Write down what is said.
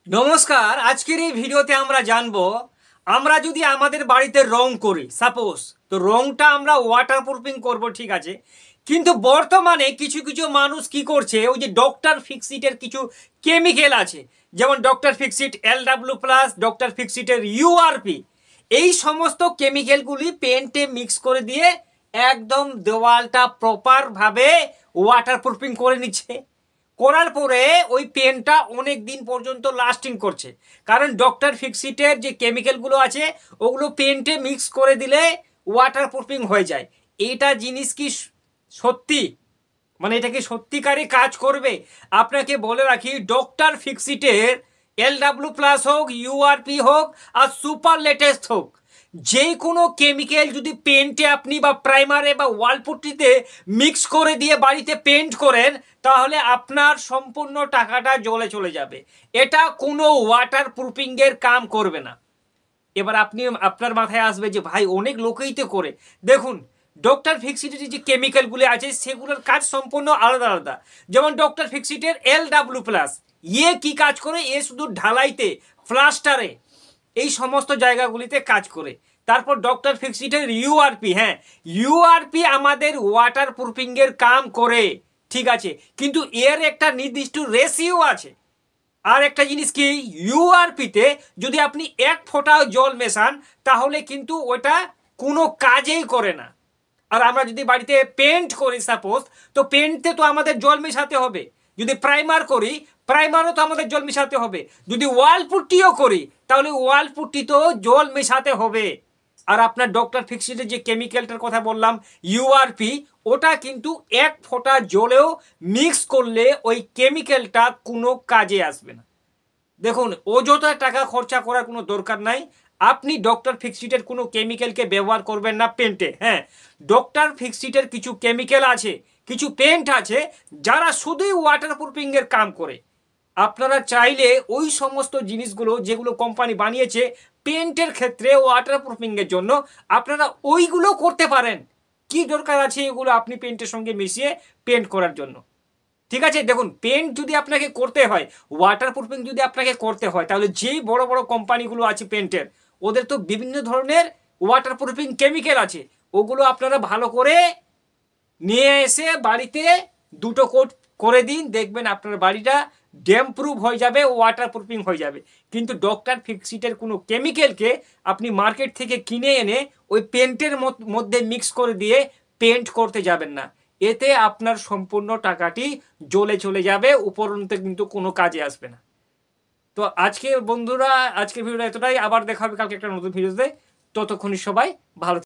নমস্কার। আজকের এই ভিডিওতে আমরা জানবো আমরা যদি আমাদের বাড়িতে রং করি, সাপোজ তো রংটা আমরা ওয়াটারপ্রুফিং করব, ঠিক আছে, কিন্তু বর্তমানে কিছু কিছু মানুষ কি করছে, ওই যে ডক্টর ফিক্সিটের কিছু কেমিক্যাল আছে, যেমন ডক্টর ফিক্সিট LW+, ডক্টর ফিক্সিটের URP, এই সমস্ত কেমিক্যালগুলি পেন্টে মিক্স করে দিয়ে একদম দেওয়ালটা প্রপারভাবে ওয়াটারপ্রুফিং করে নিচ্ছে। করার পরে ওই পেনটা অনেক দিন পর্যন্ত লাস্টিং করছে, কারণ ডক্টর ফিক্সিটের যে কেমিক্যালগুলো আছে ওগুলো পেন্টে মিক্স করে দিলে ওয়াটারপ্রুফিং হয়ে যায়। এটা জিনিস কি সত্যি, মানে এটা কি সত্যিকারে কাজ করবে? আপনাকে বলে রাখি, ডক্টর ফিক্সিটের LW+ হোক, URP হোক আর সুপার লেটেস্ট হোক, যে কোনো কেমিক্যাল যদি পেন্টে আপনি বা প্রাইমারে বা ওয়ালপুট্টিতে মিক্স করে দিয়ে বাড়িতে পেন্ট করেন, তাহলে আপনার সম্পূর্ণ টাকাটা জলে চলে যাবে। এটা কোনো ওয়াটারপ্রুফিংয়ের কাম করবে না। এবার আপনার মাথায় আসবে যে ভাই অনেক লোকেই তো করে। দেখুন, ডক্টর ফিক্সিটের যে কেমিক্যালগুলি আছে সেগুলোর কাজ সম্পূর্ণ আলাদা আলাদা। যেমন ডক্টর ফিক্সিটের LW+, কি কাজ করে? শুধু ঢালাইতে, প্লাস্টারে, এই সমস্ত জায়গাগুলিতে কাজ করে। তারপর ডক্টর ফিক্সিটের URP, URP আমাদের ওয়াটারপ্রুফিংয়ের কাম করে, ঠিক আছে, কিন্তু এর একটা নির্দিষ্ট রেশিও আছে। আর একটা জিনিস কি, URPতে যদি আপনি 1 ফোঁটাও জল মেশান তাহলে কিন্তু ওটা কোনো কাজেই করে না। আর আমরা যদি বাড়িতে পেন্ট করি সাপোজ, তো পেন্টে তো আমাদের জল মেশাতে হবে। যদি প্রাইমার করি, প্রাইমারও তো আমাদের জল মেশাতে হবে। যদি ওয়াল পুট্টিও করি তাহলে ওয়াল পুট্টিতেও জল মেশাতে হবে। আর আপনার ডক্টর ফিক্সিটের যে কেমিক্যালটার কথা বললাম URP, ওটা কিন্তু 1 ফোঁটা জলেও মিক্স করলে ওই কেমিক্যালটা কোনো কাজে আসবে না। দেখুন, অযথা টাকা খরচা করার কোনো দরকার নাই। আপনি ডক্টর ফিক্সিটের কোনো কেমিক্যালকে ব্যবহার করবেন না পেন্টে। ডক্টর ফিক্সিটের কিছু কেমিক্যাল আছে, কিছু পেন্ট আছে যারা শুধুই ওয়াটারপ্রুফিংয়ের কাম করে। আপনারা চাইলে ওই সমস্ত জিনিসগুলো যেগুলো কোম্পানি বানিয়েছে পেন্টের ক্ষেত্রে ওয়াটারপ্রুফিংয়ের জন্য, আপনারা ওইগুলো করতে পারেন। কি দরকার আছে এগুলো আপনি পেন্টের সঙ্গে মিশিয়ে পেন্ট করার জন্য? ঠিক আছে, দেখুন, পেন্ট যদি আপনাকে করতে হয়, ওয়াটারপ্রুফিং যদি আপনাকে করতে হয়, তাহলে যেই বড় বড় কোম্পানিগুলো আছে পেন্টের, ওদের তো বিভিন্ন ধরনের ওয়াটারপ্রুফিং কেমিক্যাল আছে। ওগুলো আপনারা ভালো করে নিয়ে এসে বাড়িতে 2টো কোট করে দিন, দেখবেন আপনার বাড়িটা ড্যাম প্রুফ হয়ে যাবে, ওয়াটারপ্রুফিং হয়ে যাবে। কিন্তু ডক্টর ফিক্সিটের কোনো কেমিক্যালকে আপনি মার্কেট থেকে কিনে এনে ওই পেন্টের মধ্যে মিক্স করে দিয়ে পেন্ট করতে যাবেন না। এতে আপনার সম্পূর্ণ টাকাটি জ্বলে চলে যাবে, উপরন্তে কিন্তু কোনো কাজে আসবে না। তো আজকে বন্ধুরা, আজকের ভিডিওটা এতটাই। আবার দেখা হবে কালকে একটা নতুন ভিডিওতে। ততক্ষণই সবাই ভালো।